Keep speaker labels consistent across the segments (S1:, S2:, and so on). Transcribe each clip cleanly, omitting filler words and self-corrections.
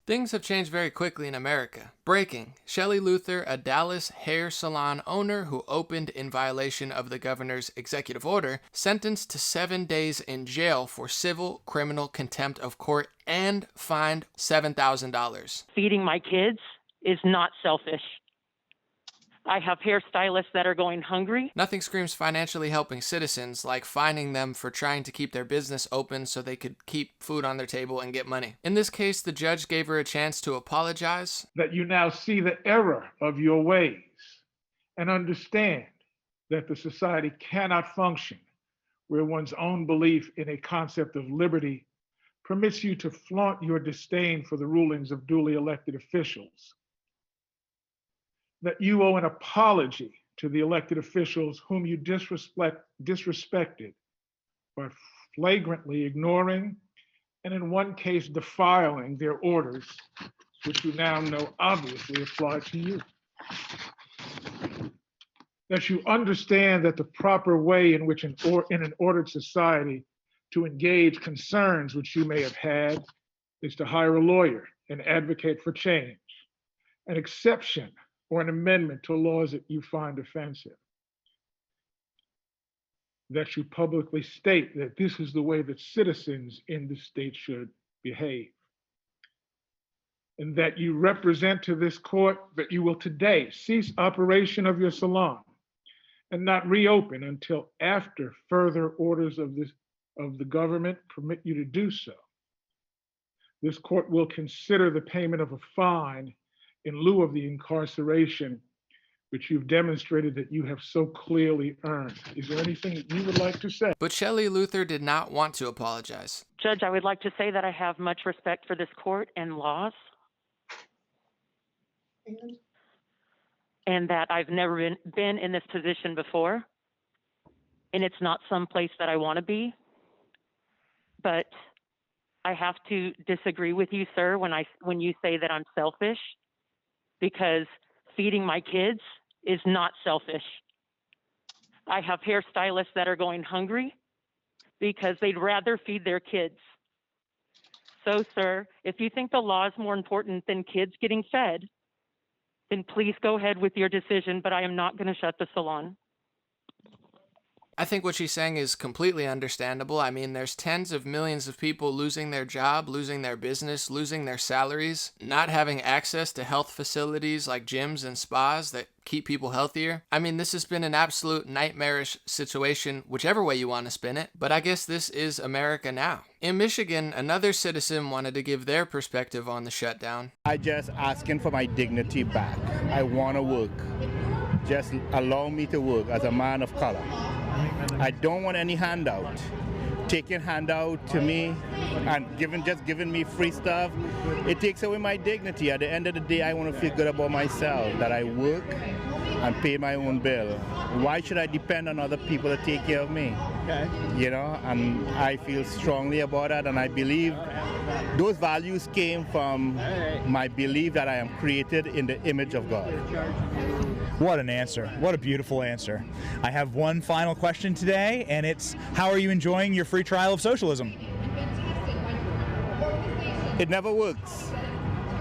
S1: Things have changed very quickly in America. Breaking: Shelley Luther, a Dallas hair salon owner who opened in violation of the governor's executive order, sentenced to 7 days in jail for civil criminal contempt of court and fined $7,000.
S2: Feeding my kids is not selfish. I have hairstylists that are going hungry.
S1: Nothing screams financially helping citizens like fining them for trying to keep their business open so they could keep food on their table and get money. In this case, the judge gave her a chance to apologize.
S3: That you now see the error of your ways and understand that the society cannot function where one's own belief in a concept of liberty permits you to flaunt your disdain for the rulings of duly elected officials. That you owe an apology to the elected officials whom you disrespected by flagrantly ignoring and in one case defiling their orders, which you now know obviously apply to you. That you understand that the proper way in which in an ordered society to engage concerns which you may have had is to hire a lawyer and advocate for change, an exception or an amendment to laws that you find offensive. That you publicly state that this is the way that citizens in the state should behave. And that you represent to this court that you will today cease operation of your salon and not reopen until after further orders of the government permit you to do so. This court will consider the payment of a fine in lieu of the incarceration which you've demonstrated that you have so clearly earned. Is there anything that you would like to say?
S1: But Shelley Luther did not want to apologize.
S2: Judge, I would like to say that I have much respect for this court and laws, and that I've never been in this position before, and it's not some place that I want to be. But I have to disagree with you, sir, when you say that I'm selfish, because feeding my kids is not selfish. I have hairstylists that are going hungry because they'd rather feed their kids. So, sir, if you think the law is more important than kids getting fed, then please go ahead with your decision, but I am not going to shut the salon.
S1: I think what she's saying is completely understandable. I mean, there's tens of millions of people losing their job, losing their business, losing their salaries, not having access to health facilities like gyms and spas that keep people healthier. I mean, this has been an absolute nightmarish situation, whichever way you want to spin it, but I guess this is America now. In Michigan, another citizen wanted to give their perspective on the shutdown.
S4: I just asking for my dignity back. I want to work. Just allow me to work as a man of color. I don't want any handout. Taking handout to me and just giving me free stuff, it takes away my dignity. At the end of the day, I want to feel good about myself, that I work and pay my own bill. Why should I depend on other people to take care of me? Okay. You know, and I feel strongly about that, and I believe those values came from my belief that I am created in the image of God.
S5: What an answer. What a beautiful answer. I have one final question today, and it's, how are you enjoying your free trial of socialism?
S4: It never works.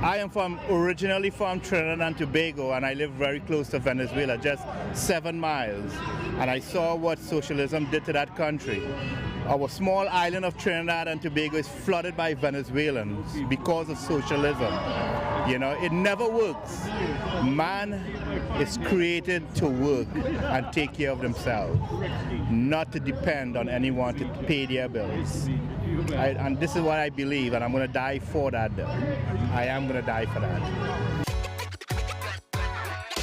S4: I am originally from Trinidad and Tobago, and I live very close to Venezuela, just 7 miles. And I saw what socialism did to that country. Our small island of Trinidad and Tobago is flooded by Venezuelans because of socialism. You know, it never works. Man is created to work and take care of themselves, not to depend on anyone to pay their bills. And this is what I believe, and I'm going to die for that. I am going to die for that.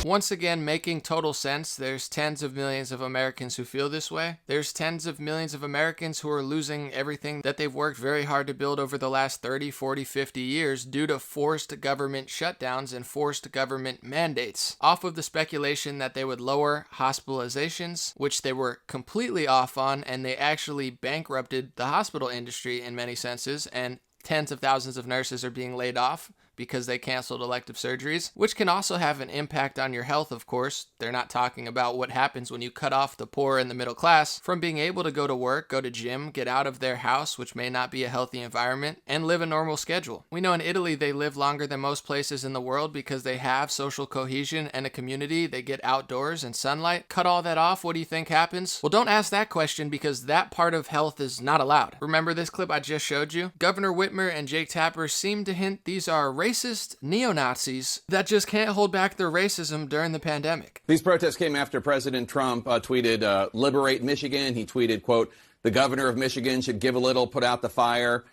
S1: Once again, making total sense. There's tens of millions of Americans who feel this way. There's tens of millions of Americans who are losing everything that they've worked very hard to build over the last 30, 40, 50 years due to forced government shutdowns and forced government mandates, off of the speculation that they would lower hospitalizations, which they were completely off on, and they actually bankrupted the hospital industry in many senses and tens of thousands of nurses are being laid off because they canceled elective surgeries, which can also have an impact on your health, of course. They're not talking about what happens when you cut off the poor and the middle class from being able to go to work, go to gym, get out of their house, which may not be a healthy environment, and live a normal schedule. We know in Italy they live longer than most places in the world because they have social cohesion and a community. They get outdoors and sunlight. Cut all that off, what do you think happens? Well, don't ask that question because that part of health is not allowed. Remember this clip I just showed you? Governor Whitmer and Jake Tapper seem to hint these are racist neo-Nazis that just can't hold back their racism during the pandemic.
S6: These protests came after President Trump tweeted, liberate Michigan. He tweeted, quote, the governor of Michigan should give a little, put out the fire.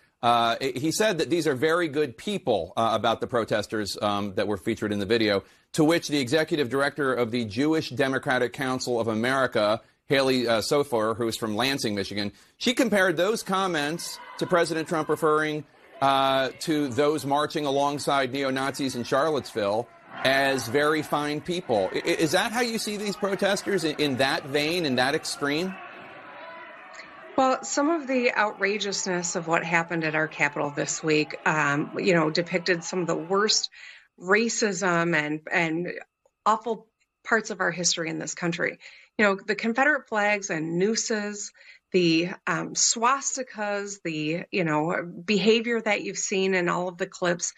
S6: He said that these are very good people about the protesters that were featured in the video, to which the executive director of the Jewish Democratic Council of America, Haley Sofer, who is from Lansing, Michigan, she compared those comments to President Trump referring to those marching alongside neo-Nazis in Charlottesville as very fine people. Is that how you see these protesters, in that vein, in that extreme?
S7: Well, some of the outrageousness of what happened at our Capitol this week, depicted some of the worst racism and awful parts of our history in this country. The Confederate flags and nooses, the swastikas, the, behavior that you've seen in all of the clips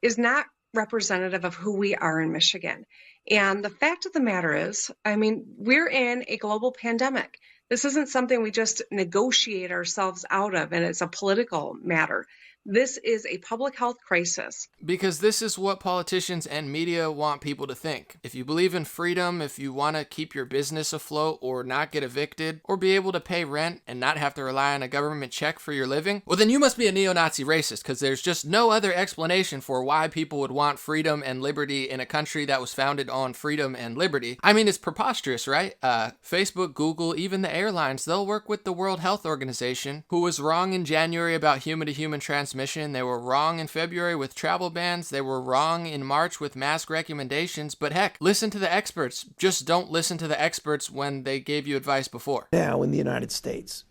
S7: is not representative of who we are in Michigan. And the fact of the matter is, we're in a global pandemic. This isn't something we just negotiate ourselves out of, and it's a political matter. This is a public health crisis.
S1: Because this is what politicians and media want people to think. If you believe in freedom, if you want to keep your business afloat or not get evicted or be able to pay rent and not have to rely on a government check for your living, well then you must be a neo-Nazi racist, because there's just no other explanation for why people would want freedom and liberty in a country that was founded on freedom and liberty. It's preposterous, right? Facebook, Google, even the airlines, they'll work with the World Health Organization, who was wrong in January about human-to-human transmission. They were wrong in February with travel bans. They were wrong in March with mask recommendations. But heck, listen to the experts. Just don't listen to the experts when they gave you advice before.
S8: Now, in the United States,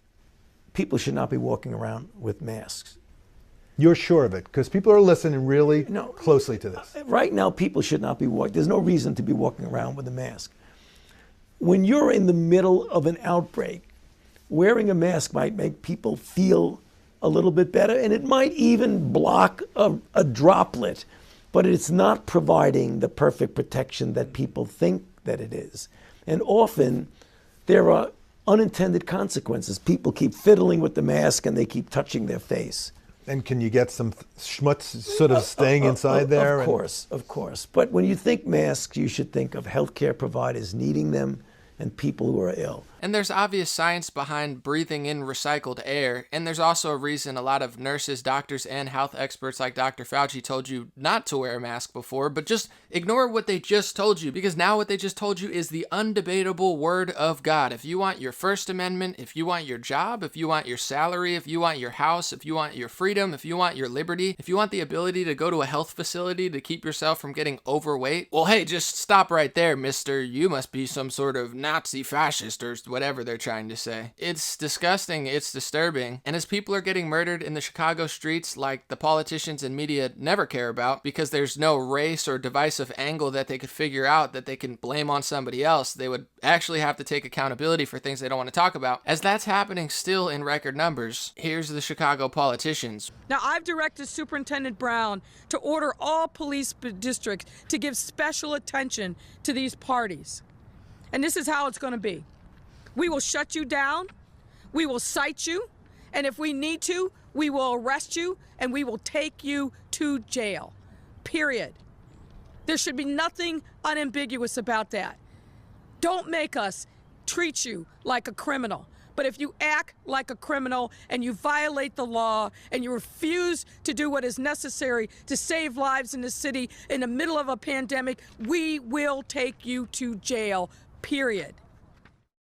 S8: people should not be walking around with masks.
S9: You're sure of it? Because people are listening really closely to this.
S8: Right now, people should not be walking. There's no reason to be walking around with a mask. When you're in the middle of an outbreak, wearing a mask might make people feel a little bit better, and it might even block a droplet, but it's not providing the perfect protection that people think that it is. And often there are unintended consequences. People keep fiddling with the mask and they keep touching their face.
S9: And can you get some schmutz sort of staying inside there?
S8: Of course. But when you think masks, you should think of healthcare providers needing them and people who are ill.
S1: And there's obvious science behind breathing in recycled air, and there's also a reason a lot of nurses, doctors, and health experts like Dr. Fauci told you not to wear a mask before, but just ignore what they just told you, because now what they just told you is the undebatable word of God. If you want your First Amendment, if you want your job, if you want your salary, if you want your house, if you want your freedom, if you want your liberty, if you want the ability to go to a health facility to keep yourself from getting overweight, well, hey, just stop right there, mister. You must be some sort of Nazi fascist or whatever they're trying to say. It's disgusting, it's disturbing, and as people are getting murdered in the Chicago streets like the politicians and media never care about because there's no race or divisive angle that they could figure out that they can blame on somebody else, they would actually have to take accountability for things they don't want to talk about. As that's happening still in record numbers, here's the Chicago politicians.
S10: Now, I've directed Superintendent Brown to order all police districts to give special attention to these parties. And this is how it's going to be. We will shut you down, we will cite you, and if we need to, we will arrest you and we will take you to jail. Period. There should be nothing unambiguous about that. Don't make us treat you like a criminal. But if you act like a criminal and you violate the law and you refuse to do what is necessary to save lives in the city in the middle of a pandemic, we will take you to jail. Period.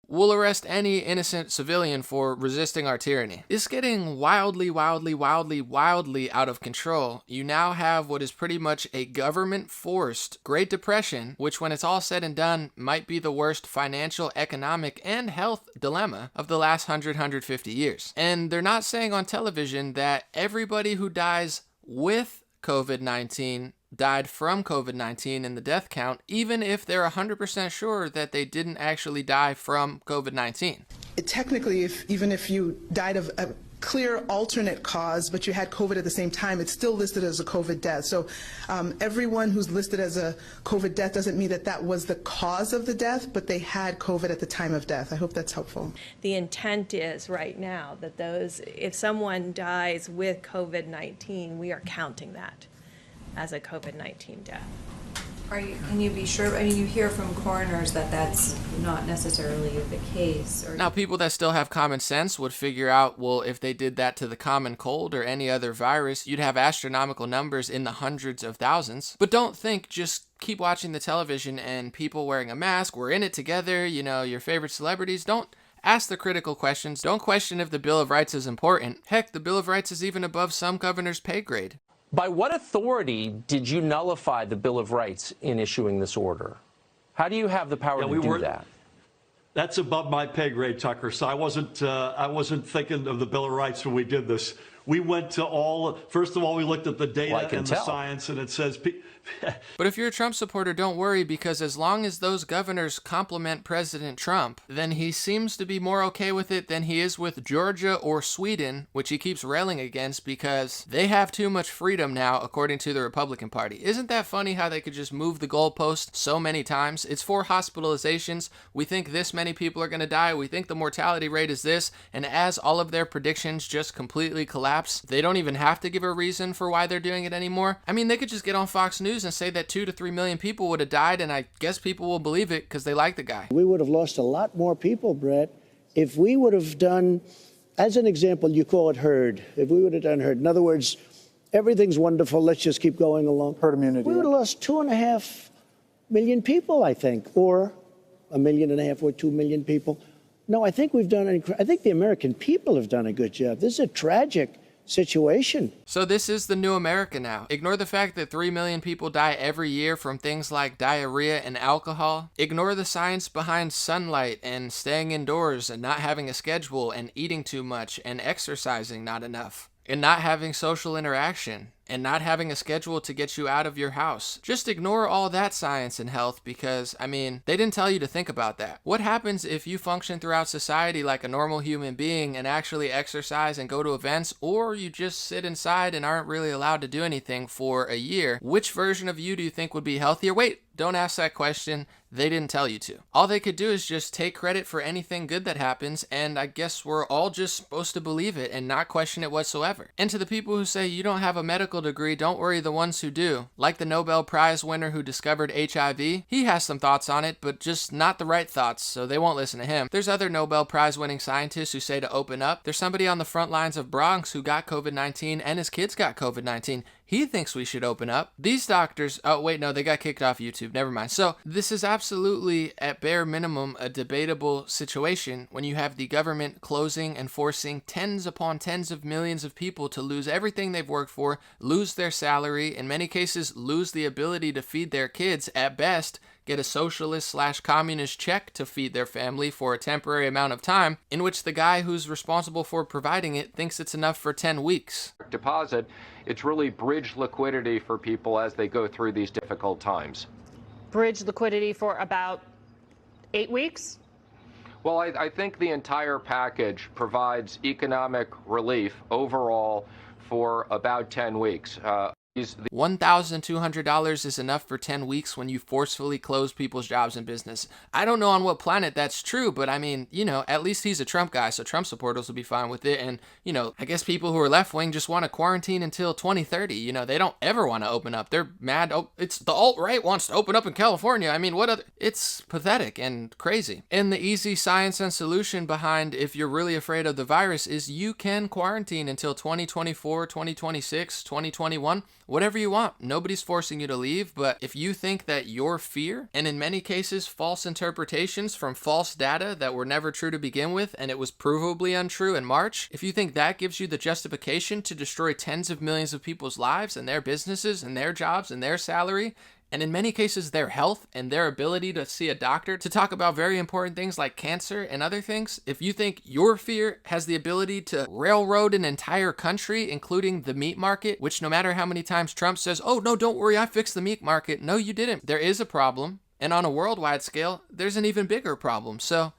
S1: We'll arrest any innocent civilian for resisting our tyranny. It's getting wildly out of control. You now have what is pretty much a government-forced Great Depression, which when it's all said and done might be the worst financial, economic, and health dilemma of the last 150 years. And they're not saying on television that everybody who dies with COVID-19 died from COVID-19 in the death count, even if they're 100% sure that they didn't actually die from COVID-19.
S11: Technically, even if you died of a clear alternate cause, but you had COVID at the same time, it's still listed as a COVID death. So everyone who's listed as a COVID death doesn't mean that that was the cause of the death, but they had COVID at the time of death. I hope that's helpful.
S12: The intent is right now that if someone dies with COVID-19, we are counting that as a COVID-19 death.
S13: Can you be sure? I mean, you hear from coroners that that's not necessarily the case.
S1: Now, people that still have common sense would figure out, well, if they did that to the common cold or any other virus, you'd have astronomical numbers in the hundreds of thousands. But don't think, just keep watching the television and people wearing a mask, we're in it together, your favorite celebrities. Don't ask the critical questions. Don't question if the Bill of Rights is important. Heck, the Bill of Rights is even above some governors' pay grade.
S14: By what authority did you nullify the Bill of Rights in issuing this order? How do you have the power to do that?
S15: That's above my pay grade, Tucker. So I wasn't thinking of the Bill of Rights when we did this. We went to first of all, we looked at the data and the science, and it says...
S1: But if you're a Trump supporter, don't worry, because as long as those governors compliment President Trump, then he seems to be more okay with it than he is with Georgia or Sweden, which he keeps railing against because they have too much freedom now, according to the Republican Party. Isn't that funny how they could just move the goalpost so many times? It's 4 hospitalizations. We think this many people are going to die. We think the mortality rate is this. And as all of their predictions just completely collapse, they don't even have to give a reason for why they're doing it anymore. I mean, they could just get on Fox News and say that 2 to 3 million people would have died, and I guess people will believe it because they like the guy.
S16: We would have lost a lot more people, Brett, if we would have done, as an example, you call it herd. If we would have done herd. In other words, everything's wonderful, let's just keep going along.
S9: Herd immunity.
S16: We would have lost 2.5 million people, I think, or 1.5 million or 2 million people. No, I think I think the American people have done a good job. This is a tragic situation.
S1: So this is the new America now. Ignore the fact that 3 million people die every year from things like diarrhea and alcohol. Ignore the science behind sunlight and staying indoors and not having a schedule and eating too much and exercising not enough and not having social interaction and not having a schedule to get you out of your house. Just ignore all that science and health because, I mean, they didn't tell you to think about that. What happens if you function throughout society like a normal human being and actually exercise and go to events, or you just sit inside and aren't really allowed to do anything for a year? Which version of you do you think would be healthier? Wait, don't ask that question. They didn't tell you to. All they could do is just take credit for anything good that happens, and I guess we're all just supposed to believe it and not question it whatsoever. And to the people who say you don't have a medical degree, don't worry, the ones who do. Like the Nobel Prize winner who discovered HIV, he has some thoughts on it, but just not the right thoughts, so they won't listen to him. There's other Nobel Prize winning scientists who say to open up. There's somebody on the front lines of Bronx who got COVID-19 and his kids got COVID-19. He thinks we should open up. These doctors, oh wait, no, they got kicked off YouTube, never mind. So this is absolutely, at bare minimum, a debatable situation when you have the government closing and forcing tens upon tens of millions of people to lose everything they've worked for, lose their salary, in many cases lose the ability to feed their kids, at best get a socialist/communist check to feed their family for a temporary amount of time, in which the guy who's responsible for providing it thinks it's enough for 10 weeks.
S17: Deposit, it's really bridge liquidity for people as they go through these difficult times.
S18: Bridge liquidity for about 8 weeks?
S17: Well, I think the entire package provides economic relief overall for about 10 weeks.
S1: $1,200 is enough for 10 weeks when you forcefully close people's jobs and business. I don't know on what planet that's true, but I mean, at least he's a Trump guy, so Trump supporters will be fine with it. And, I guess people who are left-wing just want to quarantine until 2030. They don't ever want to open up. They're mad. Oh, it's the alt-right wants to open up in California. I mean, it's pathetic and crazy. And the easy science and solution behind if you're really afraid of the virus is you can quarantine until 2024, 2026, 2021. Whatever you want. Nobody's forcing you to leave, but if you think that your fear, and in many cases false interpretations from false data that were never true to begin with, and it was provably untrue in March, if you think that gives you the justification to destroy tens of millions of people's lives and their businesses and their jobs and their salary, and in many cases their health and their ability to see a doctor, to talk about very important things like cancer and other things, if you think your fear has the ability to railroad an entire country, including the meat market, which no matter how many times Trump says, oh no, don't worry, I fixed the meat market. No, you didn't. There is a problem. And on a worldwide scale, there's an even bigger problem. So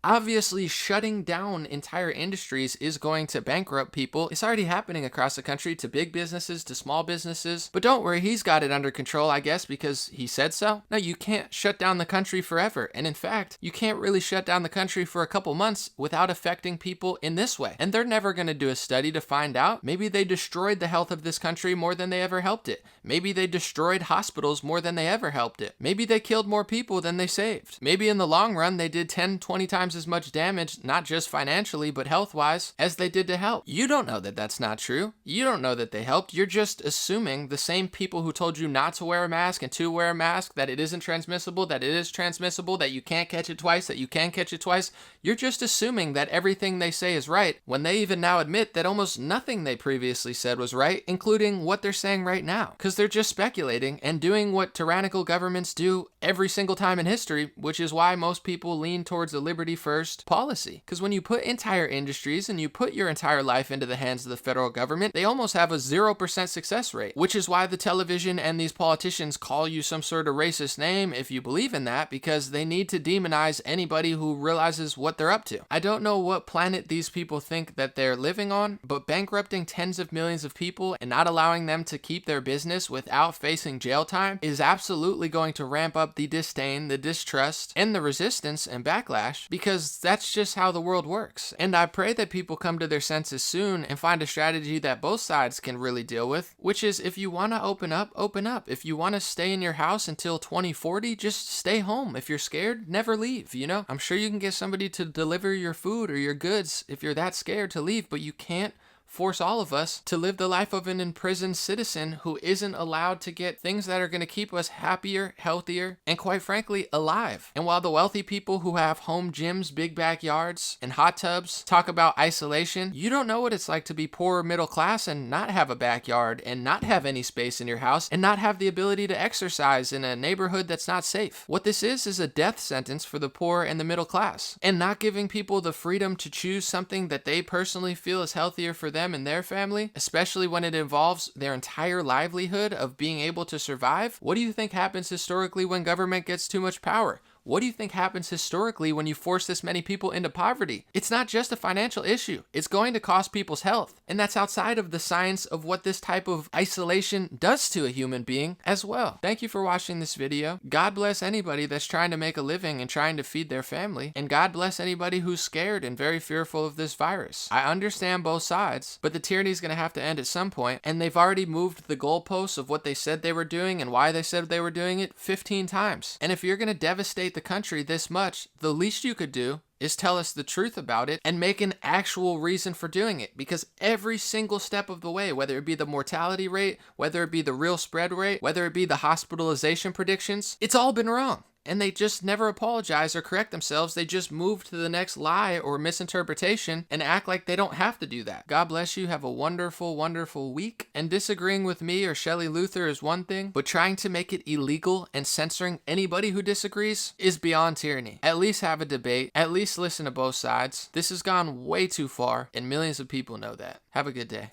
S1: obviously, shutting down entire industries is going to bankrupt people. It's already happening across the country, to big businesses, to small businesses. But don't worry, he's got it under control, I guess, because he said so. No, you can't shut down the country forever. And in fact, you can't really shut down the country for a couple months without affecting people in this way. And they're never going to do a study to find out. Maybe they destroyed the health of this country more than they ever helped it. Maybe they destroyed hospitals more than they ever helped it. Maybe they killed more people than they saved. Maybe in the long run, they did 10, 20 times as much damage, not just financially, but health-wise, as they did to help. You don't know that that's not true. You don't know that they helped. You're just assuming the same people who told you not to wear a mask and to wear a mask, that it isn't transmissible, that it is transmissible, that you can't catch it twice, that you can catch it twice. You're just assuming that everything they say is right, when they even now admit that almost nothing they previously said was right, including what they're saying right now. Because they're just speculating and doing what tyrannical governments do every single time in history, which is why most people lean towards a liberty first policy. Because when you put entire industries and you put your entire life into the hands of the federal government, they almost have a 0% success rate, which is why the television and these politicians call you some sort of racist name if you believe in that, because they need to demonize anybody who realizes what they're up to. I don't know what planet these people think that they're living on, but bankrupting tens of millions of people and not allowing them to keep their business without facing jail time is absolutely going to ramp up the disdain, the distrust, and the resistance and backlash, because that's just how the world works. And I pray that people come to their senses soon and find a strategy that both sides can really deal with, which is, if you want to open up, open up. If you want to stay in your house until 2040, just stay home. If you're scared, never leave, you know? I'm sure you can get somebody to deliver your food or your goods if you're that scared to leave, but you can't force all of us to live the life of an imprisoned citizen who isn't allowed to get things that are going to keep us happier, healthier, and quite frankly, alive. And while the wealthy people who have home gyms, big backyards, and hot tubs talk about isolation, you don't know what it's like to be poor or middle class and not have a backyard and not have any space in your house and not have the ability to exercise in a neighborhood that's not safe. What this is a death sentence for the poor and the middle class. And not giving people the freedom to choose something that they personally feel is healthier for them and their family, especially when it involves their entire livelihood of being able to survive. What do you think happens historically when government gets too much power? What do you think happens historically when you force this many people into poverty? It's not just a financial issue. It's going to cost people's health. And that's outside of the science of what this type of isolation does to a human being as well. Thank you for watching this video. God bless anybody that's trying to make a living and trying to feed their family. And God bless anybody who's scared and very fearful of this virus. I understand both sides, but the tyranny is going to have to end at some point, and they've already moved the goalposts of what they said they were doing and why they said they were doing it 15 times. And if you're going to devastate the country this much, the least you could do is tell us the truth about it and make an actual reason for doing it, because every single step of the way, whether it be the mortality rate, whether it be the real spread rate, whether it be the hospitalization predictions, it's all been wrong. And they just never apologize or correct themselves. They just move to the next lie or misinterpretation and act like they don't have to do that. God bless you. Have a wonderful, wonderful week. And disagreeing with me or Shelley Luther is one thing, but trying to make it illegal and censoring anybody who disagrees is beyond tyranny. At least have a debate. At least listen to both sides. This has gone way too far, and millions of people know that. Have a good day.